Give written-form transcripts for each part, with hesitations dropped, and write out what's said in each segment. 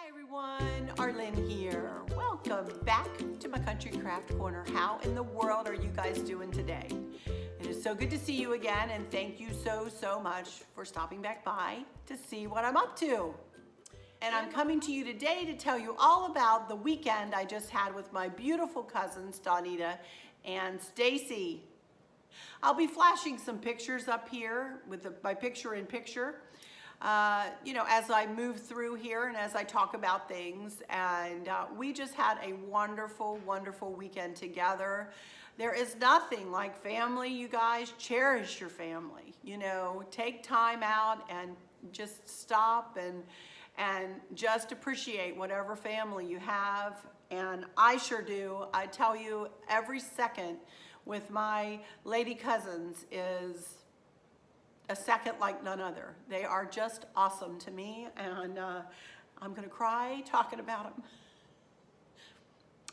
Hi everyone, Arlynn here. Welcome back to my Country Craft Corner. How in the world are you guys doing today? It is so good to see you again, and thank you so much for stopping back by to see what I'm up to. And I'm coming to you today to tell you all about the weekend I just had with my beautiful cousins, Donita and Stacy. I'll be flashing some pictures up here with my picture-in-picture. As I move through here and as I talk about things, and we just had a wonderful weekend together. There is nothing like family, you guys. Cherish your family. Take time out and just stop and just appreciate whatever family you have. And I sure do. I tell you, every second with my lady cousins is a second like none other. They are just awesome to me, and I'm gonna cry talking about them.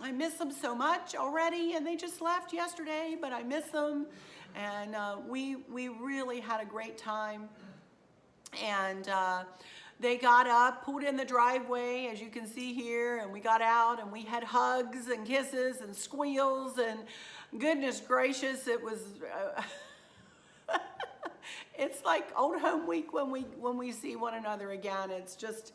I miss them so much already, and they just left yesterday, but I miss them, and we really had a great time. And they got up, pulled in the driveway, as you can see here, and we got out, and we had hugs and kisses and squeals, and goodness gracious, it was it's like old home week when we see one another again. It's just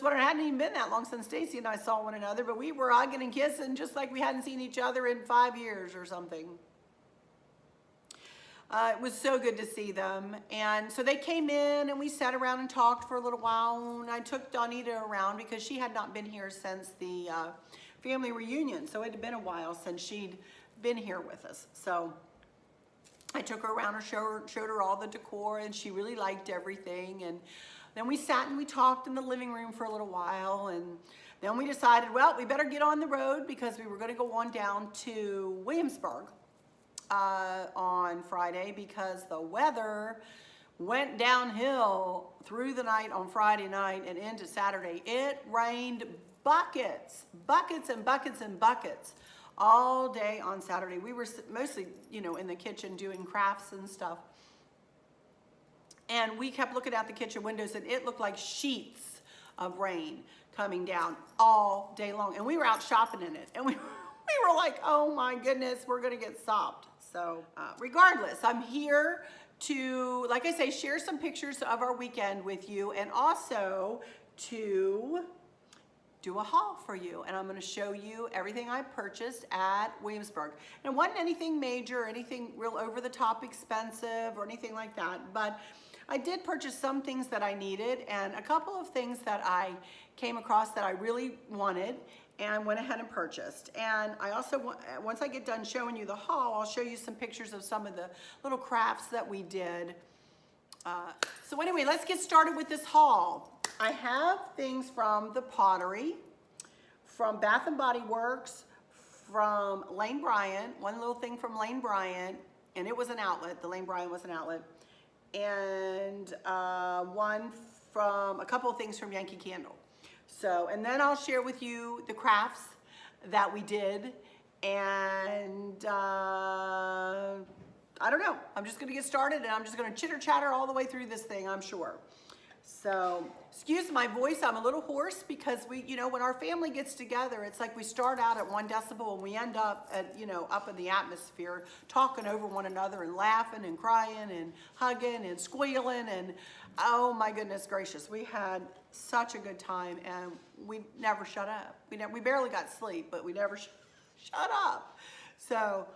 what it hadn't even been that long since Stacy and I saw one another, but we were hugging and kissing just like we hadn't seen each other in 5 years or something. It was so good to see them. And so they came in and we sat around and talked for a little while, and I took Donita around because she had not been here since the family reunion. So it had been a while since she'd been here with us. So I took her around and showed her all the decor, and she really liked everything. And then we sat and we talked in the living room for a little while, and then we decided, well, we better get on the road because we were going to go on down to Williamsburg on Friday because the weather went downhill through the night on Friday night and into Saturday. It rained buckets and buckets and buckets all day on Saturday. We were mostly, in the kitchen doing crafts and stuff. And we kept looking out the kitchen windows, and it looked like sheets of rain coming down all day long. And we were out shopping in it. And we were like, oh my goodness, we're gonna get sopped. So regardless, I'm here to, like I say, share some pictures of our weekend with you, and also to do a haul for you. And I'm going to show you everything I purchased at Williamsburg. And it wasn't anything major, anything real over the top expensive or anything like that, but I did purchase some things that I needed and a couple of things that I came across that I really wanted and went ahead and purchased. And I also, once I get done showing you the haul, I'll show you some pictures of some of the little crafts that we did. So anyway, let's get started with this haul. I have things from the Pottery, from Bath & Body Works, from Lane Bryant, one little thing from Lane Bryant, and it was an outlet, the Lane Bryant was an outlet, and a couple of things from Yankee Candle. So, and then I'll share with you the crafts that we did, and I don't know, I'm just gonna get started, and I'm just gonna chitter chatter all the way through this thing, I'm sure. So, excuse my voice, I'm a little hoarse because when our family gets together, it's like we start out at 1 decibel and we end up at, up in the atmosphere, talking over one another and laughing and crying and hugging and squealing, and oh my goodness gracious, we had such a good time, and we never shut up. We barely got sleep, but we never shut up. So,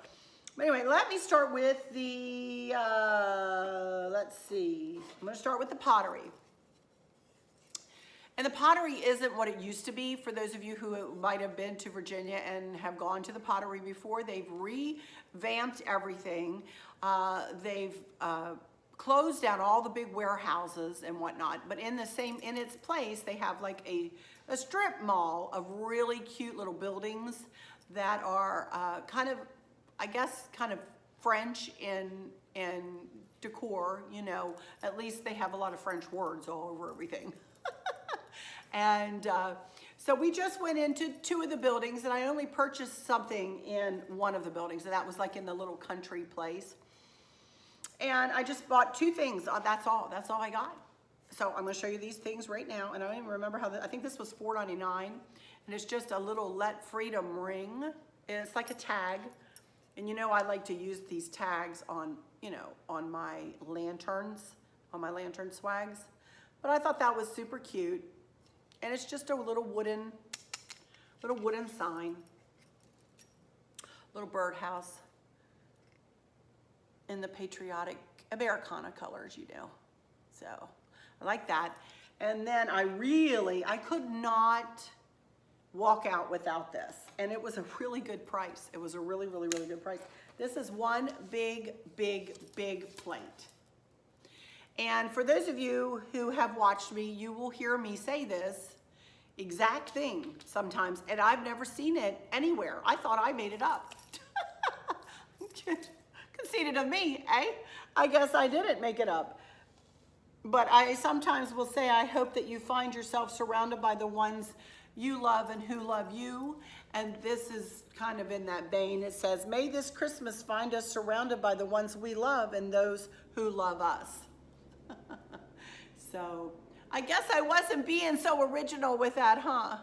anyway, let me start with the, let's see, I'm gonna start with the Pottery. And the Pottery isn't what it used to be. For those of you who might have been to Virginia and have gone to the Pottery before, they've revamped everything. They've closed down all the big warehouses and whatnot, but in its place, they have like a strip mall of really cute little buildings that are kind of French in decor, at least they have a lot of French words all over everything. And so we just went into 2 of the buildings, and I only purchased something in one of the buildings, and that was like in the little country place. And I just bought 2 things. That's all I got. so I'm gonna show you these things right now, and I don't even remember how, I think this was $4.99, and it's just a little Let Freedom ring. It's like a tag, and you know I like to use these tags on, you know, on my lanterns, on my lantern swags, but I thought that was super cute, and it's just a little wooden sign, little birdhouse in the patriotic Americana colors, you know, so I like that. And then I could not walk out without this, and it was a really good price. It was a really, really, really good price. This is one big, big, big plate. And for those of you who have watched me, you will hear me say this exact thing sometimes, and I've never seen it anywhere. I thought I made it up. Conceited of me, eh? I guess I didn't make it up. But I sometimes will say, I hope that you find yourself surrounded by the ones you love and who love you. And this is kind of in that vein. It says, may this Christmas find us surrounded by the ones we love and those who love us. So I guess I wasn't being so original with that, huh?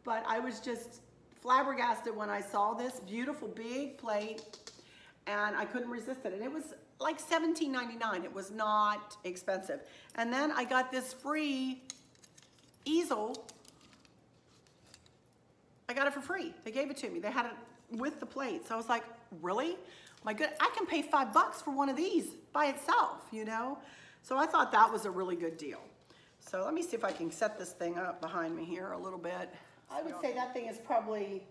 But I was just flabbergasted when I saw this beautiful big plate, and I couldn't resist it. And it was like $17.99. It was not expensive. And then I got this free easel. I got it for free. They gave it to me. They had it with the plate. So I was like, really? My good, I can pay $5 for one of these by itself, you know? So I thought that was a really good deal. So let me see if I can set this thing up behind me here a little bit. I would say that thing is probably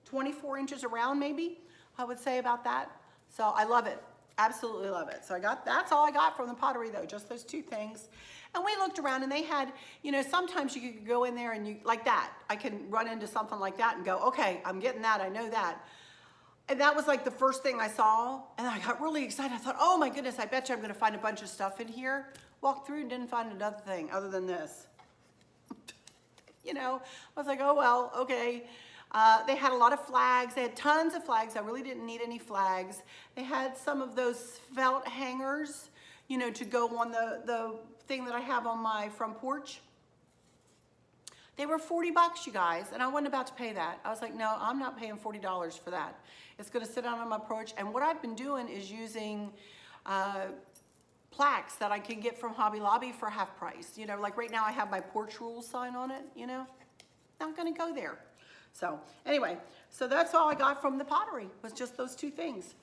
24 inches around, maybe, I would say about that. So I love it, absolutely love it. So that's all I got from the pottery though, just those two things. And we looked around and they had, you know, sometimes you could go in there and you, like that, I can run into something like that and go, okay, I'm getting that, I know that. And that was like the first thing I saw, and I got really excited. I thought, oh my goodness, I bet you I'm gonna find a bunch of stuff in here. Walked through and didn't find another thing other than this. You know, I was like, oh well, okay. They had a lot of flags. They had tons of flags. I really didn't need any flags. They had some of those felt hangers, you know, to go on the thing that I have on my front porch. They were $40, you guys, and I wasn't about to pay that. I was like, no, I'm not paying $40 for that. It's gonna sit out on my porch. And what I've been doing is using plaques that I can get from Hobby Lobby for half price. You know, like right now I have my porch rules sign on it, you know. Not gonna go there. So anyway, so that's all I got from the pottery, was just those two things.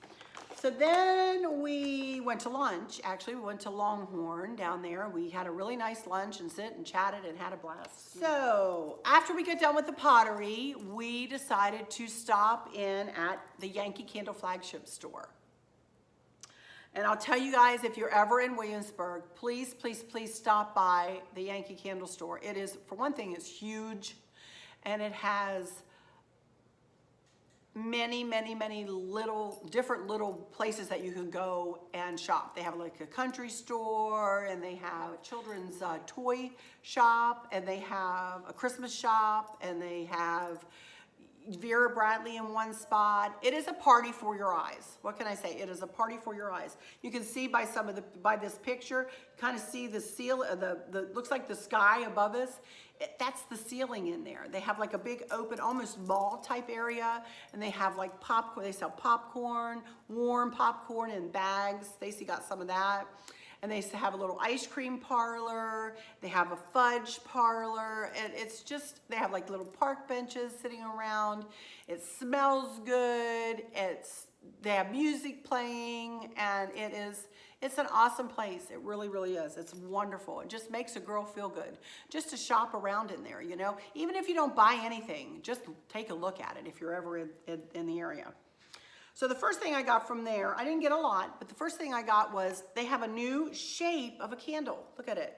So then we went to lunch. Actually, we went to Longhorn down there. We had a really nice lunch and sit and chatted and had a blast. So after we got done with the pottery, we decided to stop in at the Yankee Candle flagship store. And I'll tell you guys, if you're ever in Williamsburg, please, please, please stop by the Yankee Candle store. It is, for one thing, it's huge, and it has many, many, many different little places that you can go and shop. They have like a country store, and they have a children's toy shop, and they have a Christmas shop, and they have Vera Bradley in one spot. It is a party for your eyes. What can I say? It is a party for your eyes. You can see by by this picture, kind of see the looks like the sky above us. That's the ceiling in there. They have like a big open, almost mall type area, and they have like popcorn. They sell popcorn, warm popcorn in bags. Stacy got some of that. And they have a little ice cream parlor. They have a fudge parlor. And it's just, they have like little park benches sitting around. It smells good. They have music playing, and it's an awesome place. It really, really is. It's wonderful. It just makes a girl feel good just to shop around in there, you know. Even if you don't buy anything, just take a look at it if you're ever in the area. So the first thing I got from there, I didn't get a lot, but the first thing I got was they have a new shape of a candle. Look at it.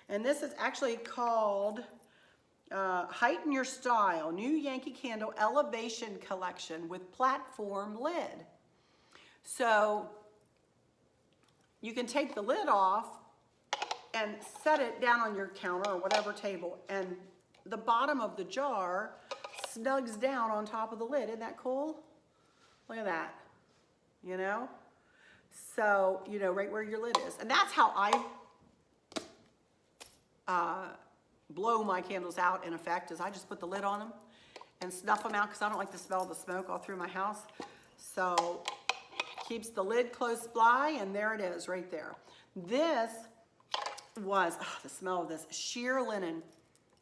And this is actually called Heighten Your Style, New Yankee Candle Elevation Collection with Platform Lid. So you can take the lid off and set it down on your counter or whatever table, and the bottom of the jar snugs down on top of the lid. Isn't that cool? Look at that, you know? So, you know, right where your lid is. And that's how I blow my candles out, in effect, is I just put the lid on them and snuff them out because I don't like the smell of the smoke all through my house. So, keeps the lid close by, and there it is right there. This was, the smell of this, sheer linen.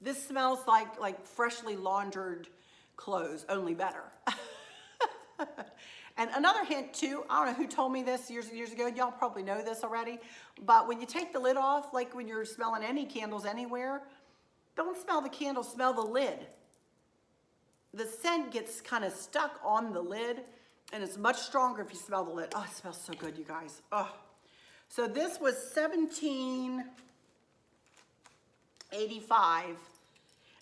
This smells like freshly laundered clothes, only better. And another hint too, I don't know who told me this years and years ago, y'all probably know this already, but when you take the lid off, like when you're smelling any candles anywhere, don't smell the candle, smell the lid. The scent gets kind of stuck on the lid, and it's much stronger if you smell the lid. Oh, it smells so good, you guys. Oh. So this was $17.85,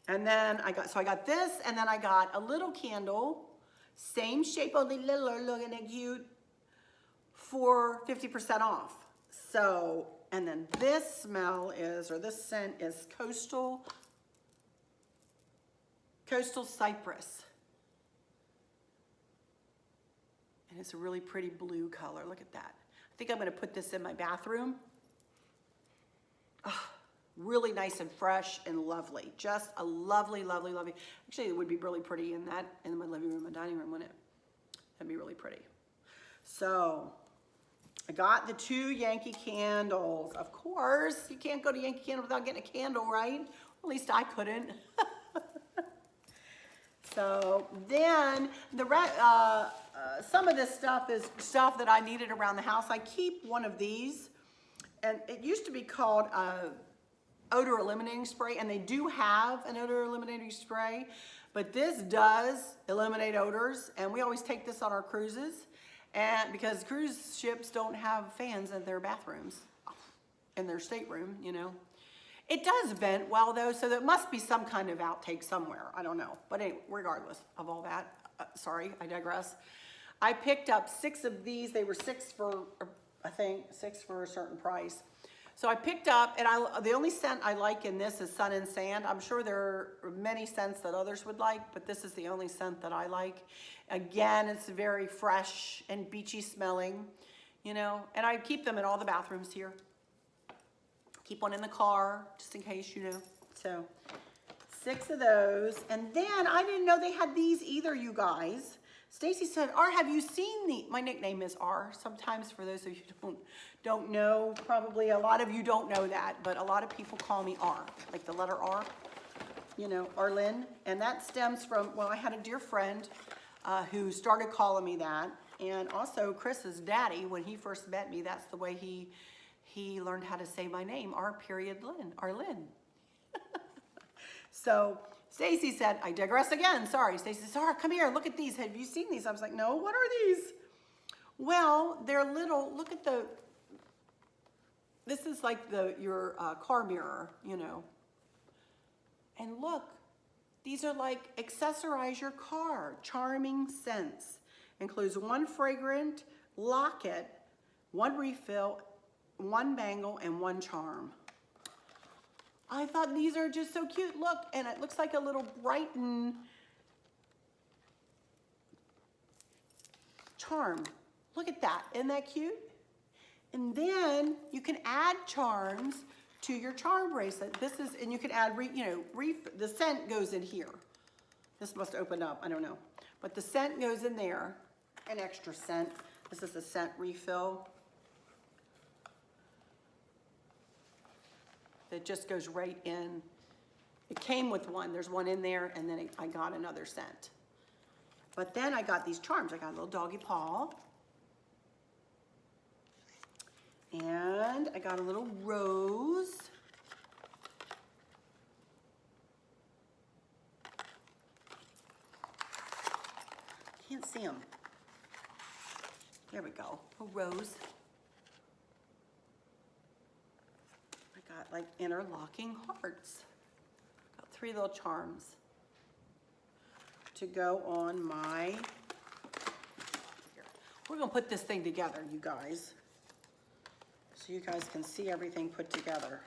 and then I got this, and then I got a little candle, same shape, only littler, looking at cute, for 50% off. So, and then this smell is, or this scent is Coastal Cypress. And it's a really pretty blue color. Look at that. I think I'm going to put this in my bathroom. Oh, really nice and fresh and lovely. Just a lovely, lovely, lovely. Actually, it would be really pretty in my living room and dining room, wouldn't it? That'd be really pretty. So, I got the 2 Yankee candles. Of course, you can't go to Yankee Candle without getting a candle, right? At least I couldn't. So then some of this stuff is stuff that I needed around the house. I keep one of these, and it used to be called odor eliminating spray, and they do have an odor eliminating spray, but this does eliminate odors, and we always take this on our cruises, and because cruise ships don't have fans in their bathrooms, in their stateroom, you know. It does vent well though, so there must be some kind of outtake somewhere. I don't know. But anyway, regardless of all that, sorry, I digress. I picked up 6 of these. They were 6 for, I think, 6 for a certain price. So I picked up, and the only scent I like in this is Sun and Sand. I'm sure there are many scents that others would like, but this is the only scent that I like. Again, it's very fresh and beachy smelling, you know, and I keep them in all the bathrooms here. Keep one in the car, just in case, you know. So, 6 of those. And then, I didn't know they had these either, you guys. Stacy said, R, have you seen the, my nickname is R. Sometimes, for those of you who don't know, probably a lot of you don't know that, but a lot of people call me R, like the letter R, you know, Arlynn. And that stems from, well, I had a dear friend who started calling me that. And also, Chris's daddy, when he first met me, that's the way he learned how to say my name, Arlynn. So Stacy said, I digress again, sorry. Stacy said, Sarah, come here, look at these. Have you seen these? I was like, no, what are these? Well, they're little, look at this is like your car mirror, you know. And look, these are like accessorize your car, charming scents. Includes 1 fragrant locket, 1 refill, 1 bangle, and 1 charm. I thought these are just so cute. Look, and it looks like a little Brighton charm. Look at that. Isn't that cute? And then you can add charms to your charm bracelet. This is, and you can add, the scent goes in here. This must open up. I don't know. But the scent goes in there. An extra scent. This is a scent refill. It just goes right in. It came with one. There's one in there, and then I got another scent. But then I got these charms. I got a little doggy paw. And I got a little rose. Can't see them. There we go. A rose. Got like interlocking hearts. Got 3 little charms to go on my, here. We're gonna put this thing together, you guys, so you guys can see everything put together.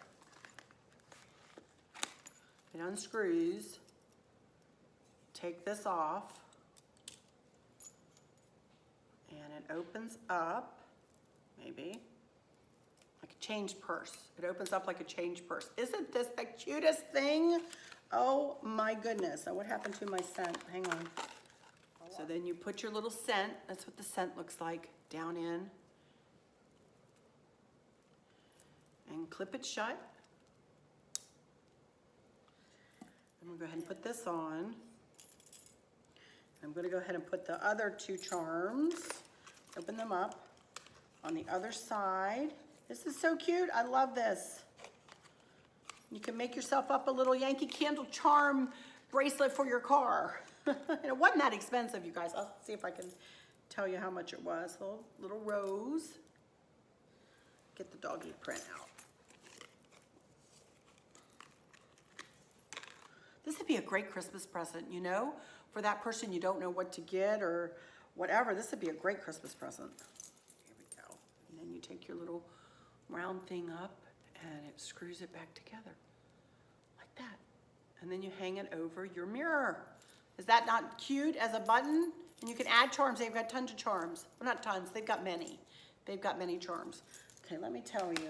It unscrews. Take this off, and it opens up. maybe. Like a change purse. It opens up like a change purse. Isn't this the cutest thing? Oh my goodness. Now what happened to my scent? Hang on. So then you put your little scent, that's what the scent looks like, down in. And clip it shut. I'm gonna go ahead and put this on. I'm gonna go ahead and put the other two charms, open them up on the other side. This is so cute, I love this. You can make yourself up a little Yankee Candle charm bracelet for your car. And it wasn't that expensive, you guys. I'll see if I can tell you how much it was. Little rose. Get the doggy print out. This would be a great Christmas present, you know? For that person you don't know what to get or whatever, this would be a great Christmas present. Here we go. And then you take your little round thing up and it screws it back together like that. And then you hang it over your mirror. Is that not cute as a button? And you can add charms. They've got tons of charms. Well, not tons, they've got many. They've got many charms. Okay, let me tell you.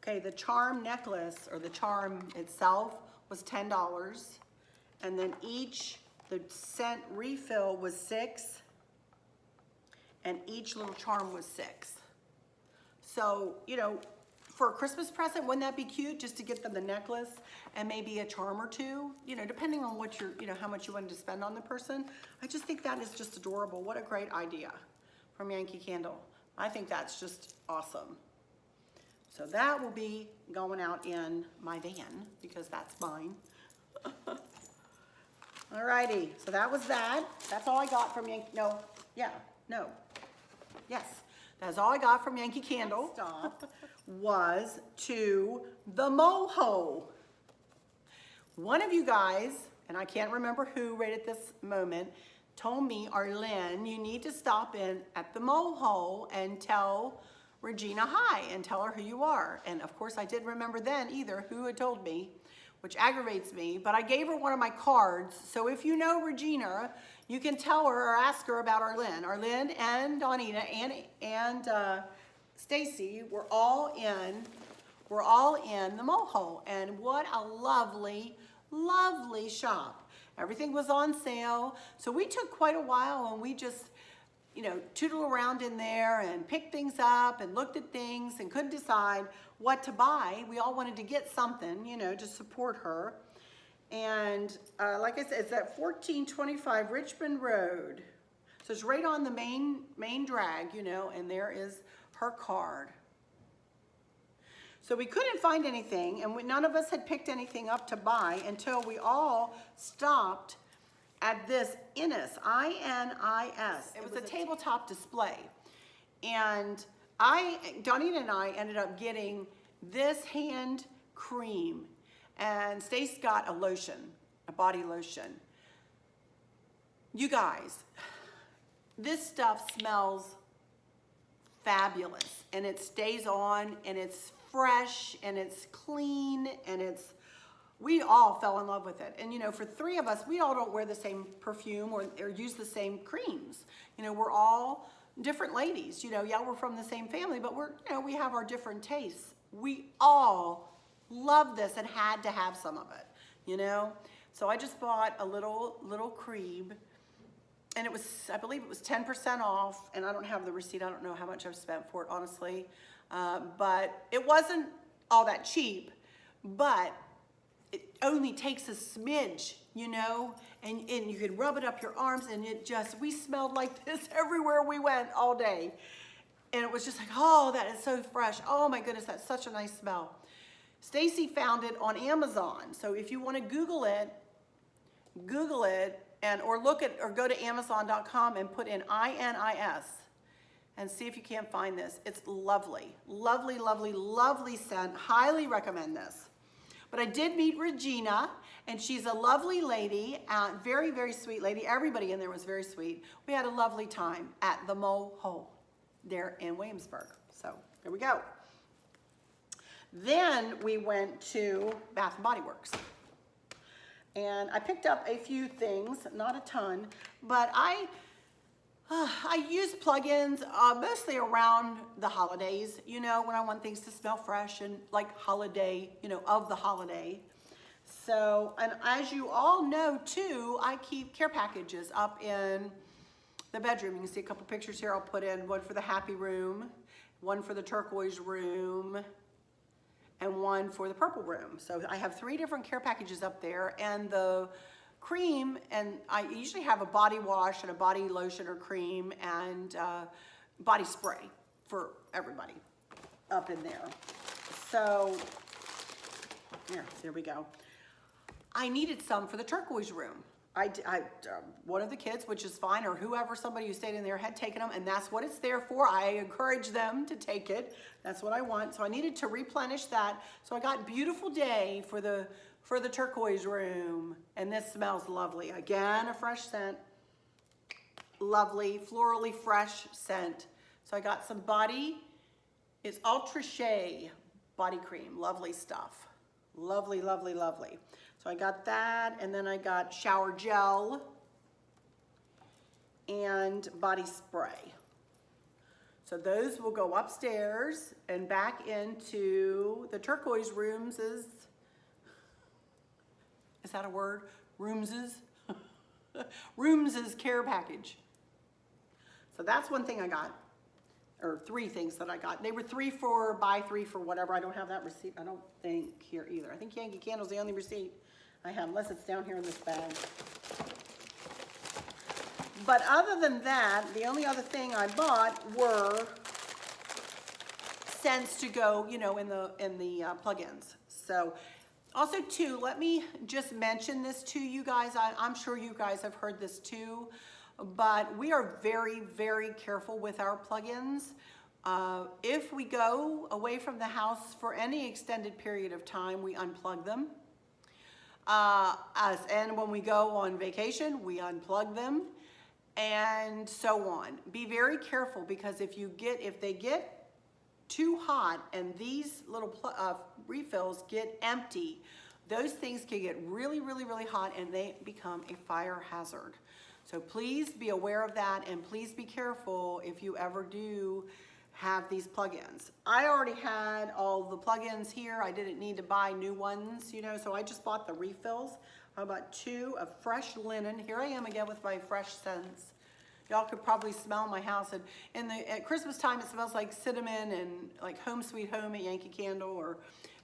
Okay, the charm necklace, or the charm itself, was $10. And then the scent refill was $6. And each little charm was $6. So, you know, for a Christmas present, wouldn't that be cute just to get them the necklace and maybe a charm or two, you know, depending on what how much you wanted to spend on the person. I just think that is just adorable. What a great idea from Yankee Candle. I think that's just awesome. So that will be going out in my van because that's mine. Alrighty, so that was that. That's all I got from Yankee, yes, that's all I got from Yankee Candle. Stop. Was to the moho. One of you guys, and I can't remember who right at this moment, told me, Arlynn, you need to stop in at the moho and tell Regina hi and tell her who you are. And of course I didn't remember then either who had told me, which aggravates me, but I gave her one of my cards. So if you know Regina, you can tell her or ask her about Arlynn. Arlynn and Donita and Stacy were all in the moho, and what a lovely, lovely shop. Everything was on sale. So we took quite a while and we just, you know, tootle around in there and picked things up and looked at things and couldn't decide what to buy. We all wanted to get something, you know, to support her. And like I said, it's at 1425 Richmond Road. So it's right on the main drag, you know, and there is her card. So we couldn't find anything, and none of us had picked anything up to buy until we all stopped at this Innis, I-N-I-S. It was a tabletop display. And Donita and I ended up getting this hand cream, and Stace got a lotion, a body lotion. You guys, this stuff smells fabulous, and it stays on, and it's fresh, and it's clean, and we all fell in love with it. And you know, for three of us, we all don't wear the same perfume or use the same creams. You know, we're all different ladies. You know, yeah, we're from the same family, but we have our different tastes. We all love this and had to have some of it, you know? So I just bought a little cream, and it was, I believe it was 10% off, and I don't have the receipt. I don't know how much I've spent for it, honestly. But it wasn't all that cheap, but it only takes a smidge, you know, and you could rub it up your arms, and we smelled like this everywhere we went all day. And it was just like, oh, that is so fresh. Oh my goodness, that's such a nice smell. Stacy found it on Amazon. So if you want to Google it, or go to Amazon.com and put in INIS and see if you can't find this. It's lovely, lovely, lovely, lovely scent. Highly recommend this. But I did meet Regina, and she's a lovely lady, very, very sweet lady. Everybody in there was very sweet. We had a lovely time at the Moho there in Williamsburg. So here we go. Then we went to Bath and Body Works. And I picked up a few things, not a ton, but I use plug-ins mostly around the holidays, you know, when I want things to smell fresh and like holiday, you know, of the holiday. So, and as you all know too, I keep care packages up in the bedroom. You can see a couple pictures here. I'll put in one for the happy room, one for the turquoise room, and one for the purple room. So I have 3 different care packages up there, and the cream, and I usually have a body wash and a body lotion or cream and body spray for everybody up in there. So, yeah, there we go. I needed some for the turquoise room. One of the kids, which is fine, or whoever, somebody who stayed in there had taken them, and that's what it's there for. I encourage them to take it. That's what I want. So I needed to replenish that. So I got Beautiful Day for the turquoise room, and this smells lovely. Again, a fresh scent. Lovely, florally fresh scent. So I got some it's Ultra Shea body cream. Lovely stuff. Lovely, lovely, lovely. So I got that, and then I got shower gel and body spray. So those will go upstairs and back into the turquoise rooms. Is that a word? Rooms's? Rooms's care package. So that's one thing I got, or 3 things that I got. They were 3 for, buy 3 for whatever. I don't have that receipt, I don't think, here either. I think Yankee Candle's the only receipt I have, unless it's down here in this bag. But other than that, the only other thing I bought were scents to go, you know, in the plug-ins. So, also too, let me just mention this to you guys. I'm sure you guys have heard this too, but we are very, very careful with our plug-ins. If we go away from the house for any extended period of time, we unplug them. And when we go on vacation, we unplug them, and so on. Be very careful, because if they get too hot and these little refills get empty, those things can get really, really, really hot, and they become a fire hazard. So please be aware of that, and please be careful if you ever do have these plugins. I already had all the plugins here. I didn't need to buy new ones, you know, so I just bought the refills. I bought 2 of fresh linen. Here I am again with my fresh scents. Y'all could probably smell my house. And at Christmas time, it smells like cinnamon and like Home Sweet Home at Yankee Candle, or,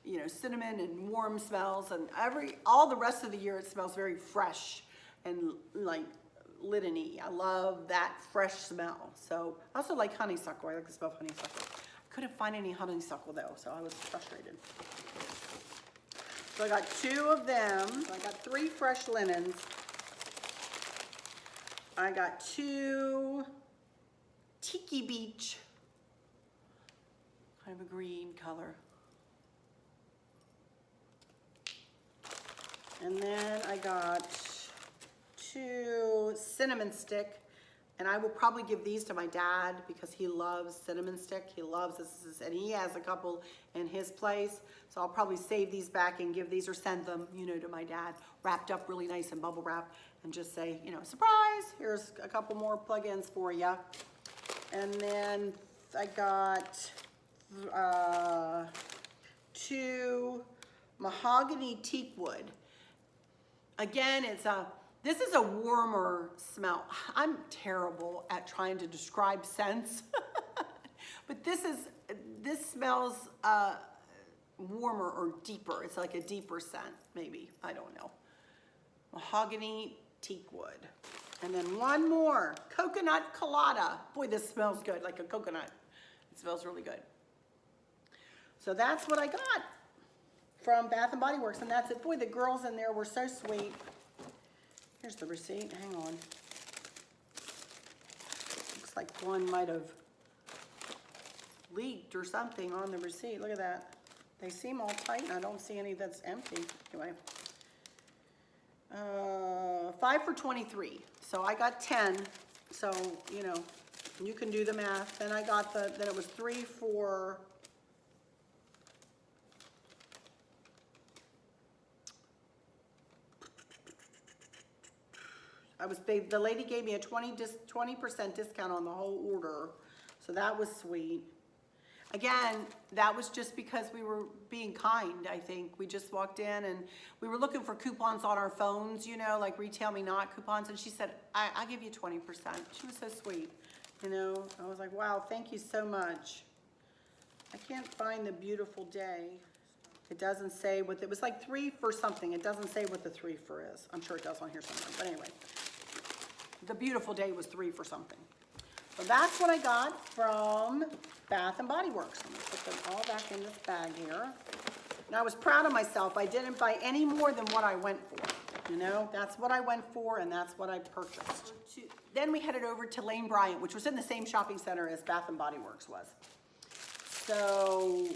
you know, cinnamon and warm smells. And all the rest of the year, it smells very fresh and like linen-y. I love that fresh smell. So I also like honeysuckle. I like the smell of honeysuckle. I couldn't find any honeysuckle though, so I was frustrated. So I got 2 of them. So I got 3 fresh linens. I got 2 Tiki Beach, kind of a green color. And then I got 2 cinnamon stick, and I will probably give these to my dad because he loves cinnamon stick. He loves this, and he has a couple in his place. So I'll probably save these back and give these, or send them, you know, to my dad, wrapped up really nice in bubble wrap, and just say, you know, surprise, here's a couple more plug-ins for you. And then I got 2 mahogany teak wood. Again, this is a warmer smell. I'm terrible at trying to describe scents, but this smells warmer or deeper. It's like a deeper scent, maybe. I don't know. Mahogany teak wood. And then one more, coconut colada. Boy, this smells good, like a coconut. It smells really good. So that's what I got from Bath and Body Works, and that's it. Boy, the girls in there were so sweet. Here's the receipt, hang on. Looks like one might have leaked or something on the receipt. Look at that. They seem all tight, and I don't see any that's empty. Anyway, 5 for $23. So I got 10. So, you know, you can do the math. Then I got then it was 3 for the lady gave me a 20% discount on the whole order. So that was sweet. Again, that was just because we were being kind, I think. We just walked in and we were looking for coupons on our phones, you know, like Retail Me Not coupons. And she said, I'll give you 20%. She was so sweet. You know, I was like, wow, thank you so much. I can't find the beautiful day. It doesn't say what, it was like 3 for something. It doesn't say what the 3 for is. I'm sure it does on here somewhere. But anyway, the beautiful day was 3 for something. So that's what I got from Bath and Body Works. I'm gonna put them all back in this bag here. And I was proud of myself. I didn't buy any more than what I went for. You know, that's what I went for and that's what I purchased. Then we headed over to Lane Bryant, which was in the same shopping center as Bath and Body Works was. So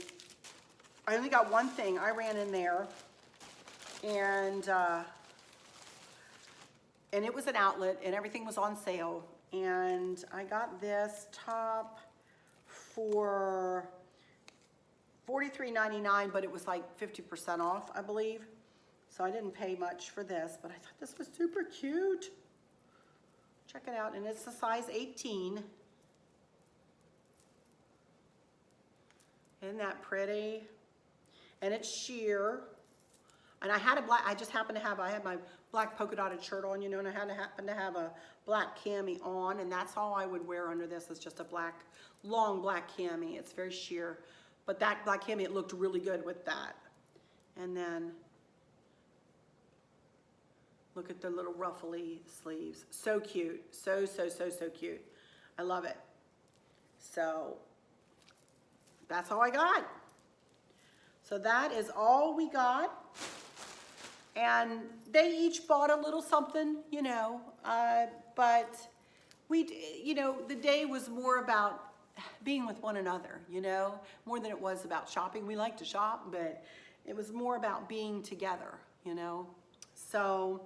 I only got one thing. I ran in there and it was an outlet and everything was on sale. And I got this top for $43.99, but it was like 50% off, I believe. So I didn't pay much for this, but I thought this was super cute. Check it out, and it's a size 18. Isn't that pretty? And it's sheer. And I had a black, I just happened to have, I had my black polka dotted shirt on, you know, and I happened to have a black cami on, and that's all I would wear under this is just a black, long black cami. It's very sheer, but that black cami, it looked really good with that. And then, look at the little ruffly sleeves. So cute, so cute. I love it. So, that's all I got. So that is all we got. And they each bought a little something, you know, but you know, the day was more about being with one another, you know, more than it was about shopping. We like to shop, but it was more about being together, you know. So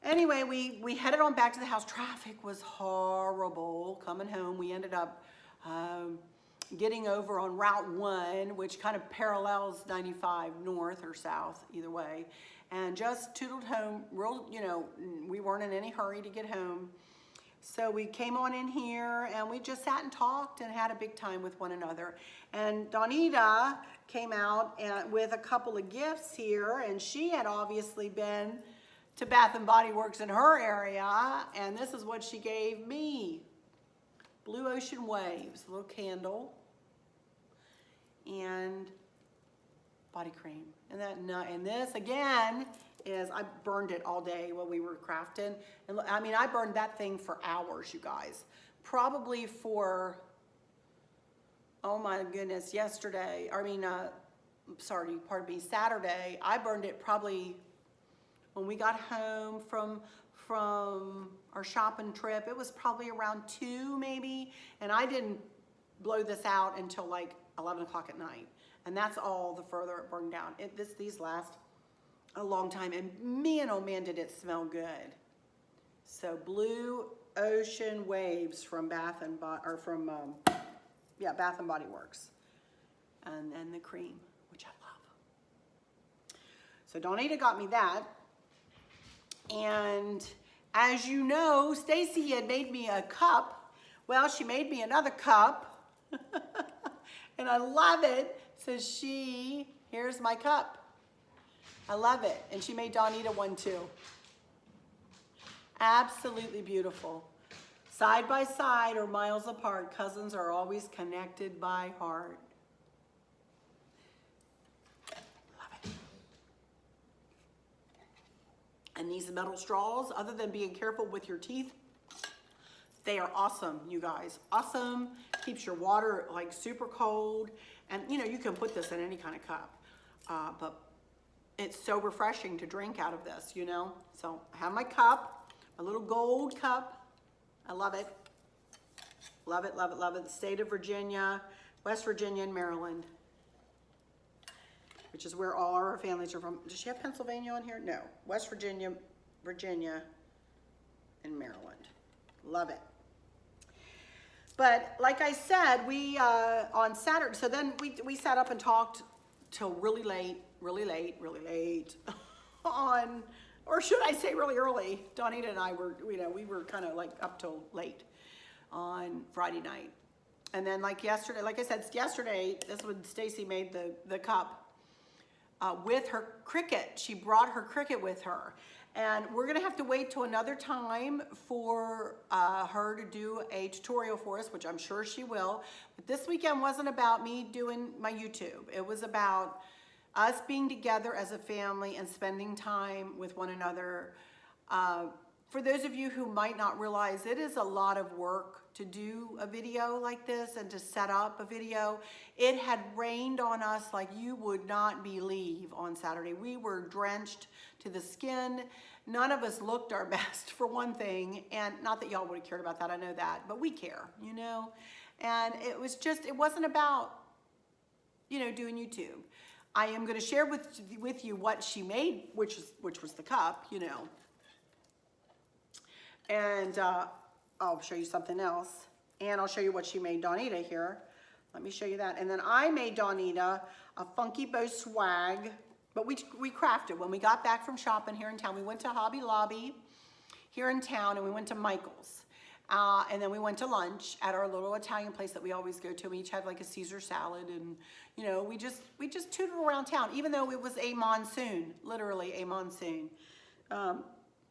anyway, we headed on back to the house. Traffic was horrible coming home. We ended up getting over on Route 1, which kind of parallels 95 north or south, either way. And just tootled home, real, you know, we weren't in any hurry to get home. So we came on in here and we just sat and talked and had a big time with one another. And Donita came out with a couple of gifts here, and she had obviously been to Bath and Body Works in her area, and this is what she gave me. Blue Ocean Waves, a little candle, and body cream. And this again is, I burned it all day while we were crafting. And I mean, I burned that thing for hours, you guys. Probably for, oh my goodness, yesterday, I mean, sorry, pardon me, Saturday, I burned it probably when we got home from our shopping trip. It was probably around 2 maybe, and I didn't blow this out until like 11 o'clock at night. And that's all the further it burned down. These last a long time, and man, oh man, did it smell good. So Blue Ocean Waves from Bath and Body Works, and the cream, which I love. So Donita got me that, and as you know, Stacy had made me a cup. Well, she made me another cup, and I love it. So here's my cup. I love it. And she made Donita one too. Absolutely beautiful. Side by side or miles apart, cousins are always connected by heart. Love it. And these metal straws, other than being careful with your teeth, they are awesome, you guys. Awesome. Keeps your water like super cold. And you know, you can put this in any kind of cup. But it's so refreshing to drink out of this, you know. So I have my cup, a little gold cup. I love it. Love it, love it, love it. The state of Virginia, West Virginia, and Maryland, which is where all our families are from. Does she have Pennsylvania on here? No. West Virginia, Virginia, and Maryland. Love it. But like I said, we on Saturday, so then we sat up and talked till really late on or should I say really early. Donita and I were, you know, we were kind of like up till late on Friday night. And then like yesterday, like I said, yesterday, that's when Stacy made the cup with her Cricut. She brought her Cricut with her. And we're gonna have to wait till another time for her to do a tutorial for us, which I'm sure she will. But this weekend wasn't about me doing my YouTube. It was about us being together as a family and spending time with one another. For those of you who might not realize, it is a lot of work to do a video like this and to set up a video. It had rained on us like you would not believe on Saturday. We were drenched to the skin. None of us looked our best, for one thing, and not that y'all would have cared about that, I know that, but we care, you know? And it was just, it wasn't about, you know, doing YouTube. I am gonna share with you what she made, which was the cup, you know. And I'll show you something else. And I'll show you what she made Donita here. Let me show you that. And then I made Donita a Funky Bow swag, but we crafted. When we got back from shopping here in town, we went to Hobby Lobby here in town, and we went to Michael's. And then we went to lunch at our little Italian place that we always go to. We each had like a Caesar salad, and you know, we just tooted around town, even though it was a monsoon, literally a monsoon.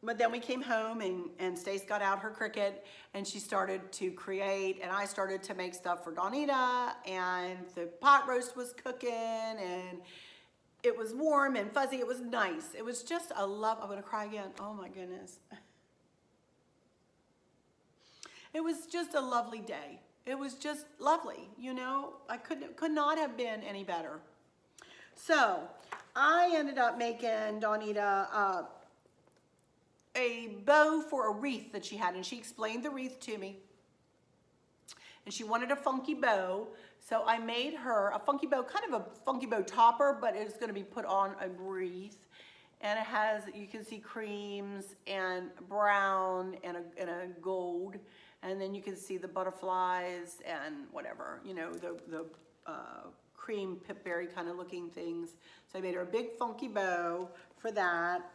But then we came home, and Stace got out her Cricut, and she started to create, and I started to make stuff for Donita, and the pot roast was cooking, and it was warm and fuzzy. It was nice. It was just a love. I'm gonna cry again. Oh my goodness. It was just a lovely day. It was just lovely, you know. I could not have been any better. So I ended up making Donita a bow for a wreath that she had, and she explained the wreath to me. And she wanted a funky bow, so I made her a funky bow, kind of a funky bow topper, but it's gonna be put on a wreath. And it has, you can see creams and brown and a gold. And then you can see the butterflies and whatever, you know, the cream pipberry kind of looking things. So I made her a big funky bow for that.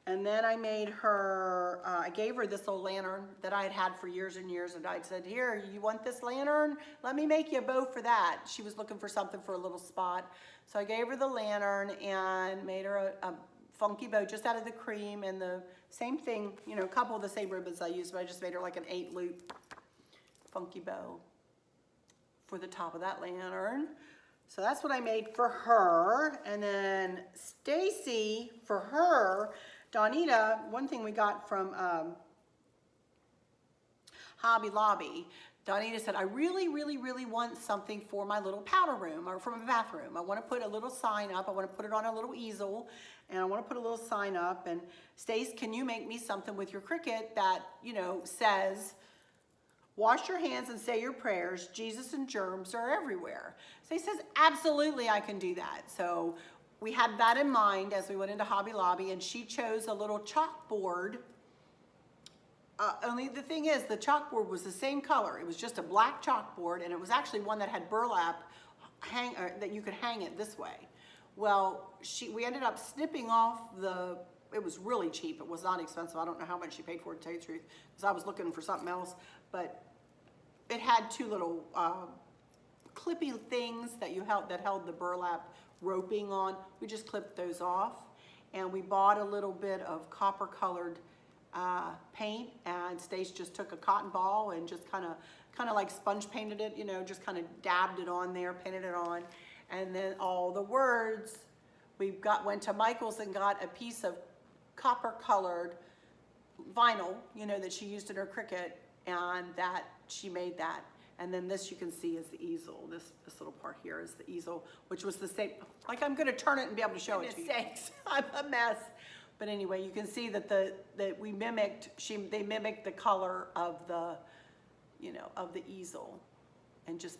And then I made her, I gave her this little lantern that I had had for years and years, and I said, here, you want this lantern? Let me make you a bow for that. She was looking for something for a little spot. So I gave her the lantern and made her a funky bow just out of the cream, and the same thing, you know, a couple of the same ribbons I used, but I just made her like an 8-loop funky bow for the top of that lantern. So that's what I made for her. And then Stacy, for her, Donita, one thing we got from Hobby Lobby, Donita said, I really, really, really want something for my little powder room or for my bathroom. I want to put a little sign up. I want to put it on a little easel, and I want to put a little sign up. And Stace, can you make me something with your Cricut that, you know, says, wash your hands and say your prayers. Jesus and germs are everywhere. Stace says, absolutely, I can do that. So we had that in mind as we went into Hobby Lobby, and she chose a little chalkboard. Only the thing is, the chalkboard was the same color. It was just a black chalkboard, and it was actually one that had burlap that you could hang it this way. Well, we ended up snipping off it was really cheap. It was not expensive. I don't know how much she paid for it, to tell you the truth, because I was looking for something else. But it had two little clippy things that held the burlap roping on. We just clipped those off, and we bought a little bit of copper colored paint, and Stace just took a cotton ball and just kind of like sponge painted it, you know, just kind of dabbed it on there, painted it on. And then all the words, went to Michael's and got a piece of copper colored vinyl, you know, that she used in her Cricut, and that she made that. And then this you can see is the easel. This little part here is the easel, which was the same. Like, I'm going to turn it and be able to show it to you. I'm a mess. But anyway, you can see that they mimicked the color of the, you know, of the easel, and just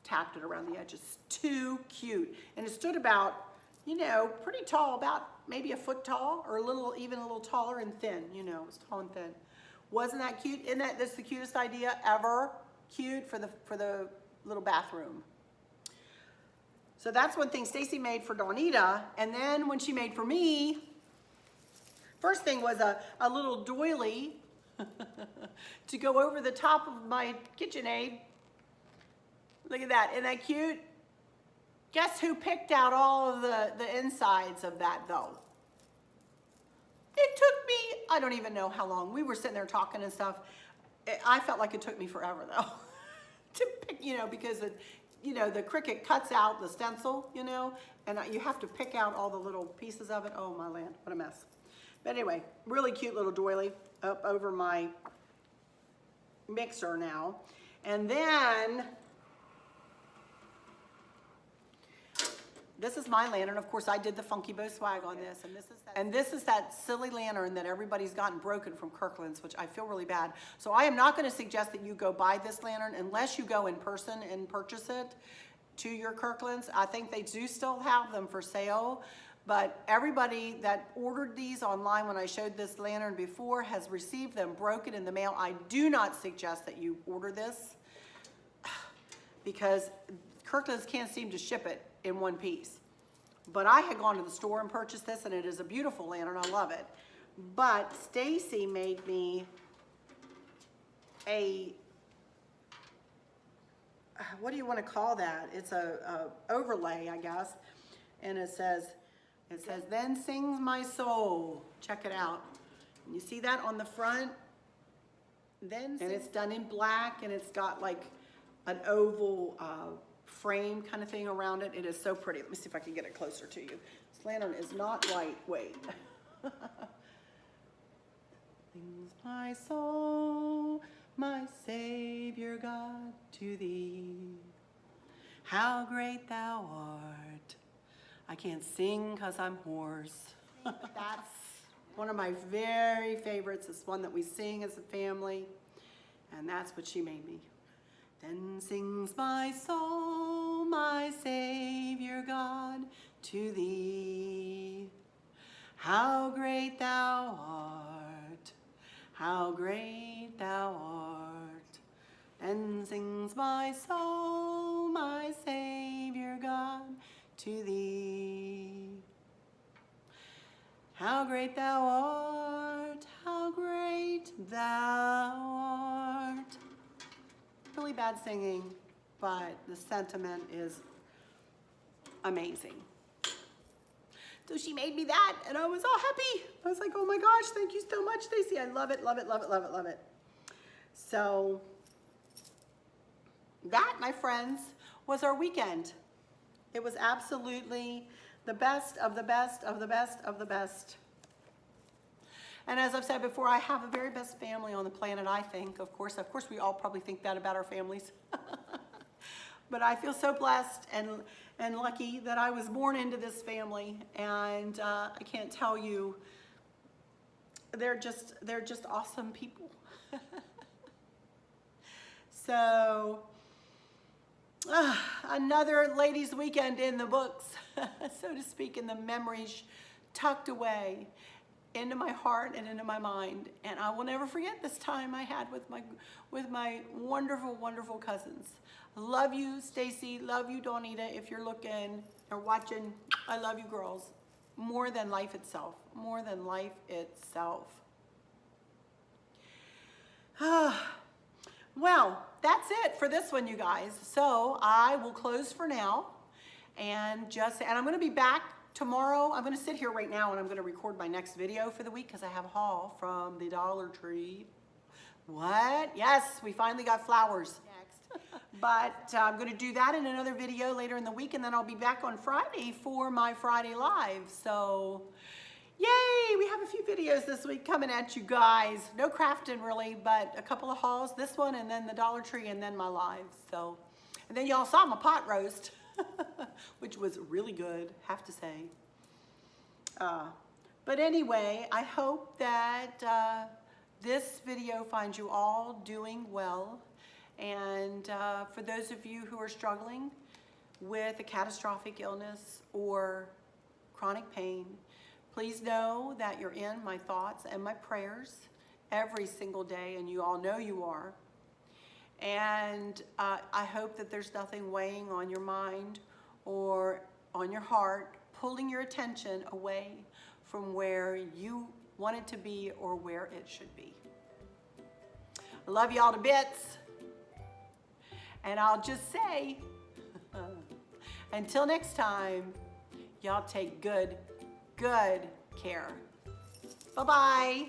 tapped it around the edges. Too cute. And it stood about, you know, pretty tall, about maybe a foot tall, or even a little taller and thin, you know, it was tall and thin. Wasn't that cute? Isn't that's the cutest idea ever? Cute for the little bathroom. So that's one thing Stacy made for Donita. And then when she made for me, First thing was a little doily to go over the top of my KitchenAid. Look at that, isn't that cute? Guess who picked out all of the insides of that though? It took me, I don't even know how long. We were sitting there talking and stuff. I felt like it took me forever though to pick, because the Cricut cuts out the stencil, and you have to pick out all the little pieces of it. Oh my land, what a mess. But anyway, really cute little doily up over my mixer now. And then, this is my lantern. Of course, I did the Funky Bow swag on this. And this is that silly lantern that everybody's gotten broken from Kirkland's, which I feel really bad. So I am not going to suggest that you go buy this lantern unless you go in person and purchase it to your Kirkland's. I think they do still have them for sale. But everybody that ordered these online when I showed this lantern before has received them broken in the mail. I do not suggest that you order this because Kirkland's can't seem to ship it in one piece. But I had gone to the store and purchased this, and it is a beautiful lantern. I love it. But Stacy made me a, what do you want to call that? It's a overlay, I guess. And it says, "Then sings my soul." Check it out. And you see that on the front? And it's done in black, and it's got like an oval frame kind of thing around it. It is so pretty. Let me see if I can get it closer to you. This lantern is not lightweight. Sings my soul, my Savior God, to thee. How great thou art. I can't sing because I'm hoarse. That's one of my very favorites. It's one that we sing as a family. And that's what she made me. Then sings my soul, my Savior God, to thee. How great thou art, how great thou art. Then sings my soul, my Savior God, to thee. How great thou art, how great thou art. Really bad singing, but the sentiment is amazing. So she made me that, and I was all happy. I was like, oh my gosh, thank you so much, Stacy. I love it, love it, love it, love it, love it. So that, my friends, was our weekend. It was absolutely the best of the best of the best of the best. And as I've said before, I have the very best family on the planet, I think. Of course, we all probably think that about our families. But I feel so blessed and lucky that I was born into this family. And I can't tell you, they're just awesome people. So, another ladies' weekend in the books, so to speak, in the memories tucked away into my heart and into my mind. And I will never forget this time I had with my wonderful, wonderful cousins. Love you, Stacy. Love you, Donita, if you're looking or watching. I love you, girls. More than life itself. More than life itself. Well, that's it for this one, you guys. So I will close for now, and I'm going to be back tomorrow. I'm going to sit here right now, and I'm going to record my next video for the week because I have a haul from the Dollar Tree. What? Yes, we finally got flowers next. But I'm going to do that in another video later in the week, and then I'll be back on Friday for my Friday Live. So, yay! We have a few videos this week coming at you guys. No crafting really, but a couple of hauls. This one, and then the Dollar Tree, and then my live. So, and then y'all saw my pot roast, which was really good, have to say. But anyway, I hope that this video finds you all doing well. And for those of you who are struggling with a catastrophic illness or chronic pain, please know that you're in my thoughts and my prayers every single day, and you all know you are. And I hope that there's nothing weighing on your mind or on your heart, pulling your attention away from where you want it to be or where it should be. I love y'all to bits. And I'll just say, until next time, y'all take good care. Bye-bye.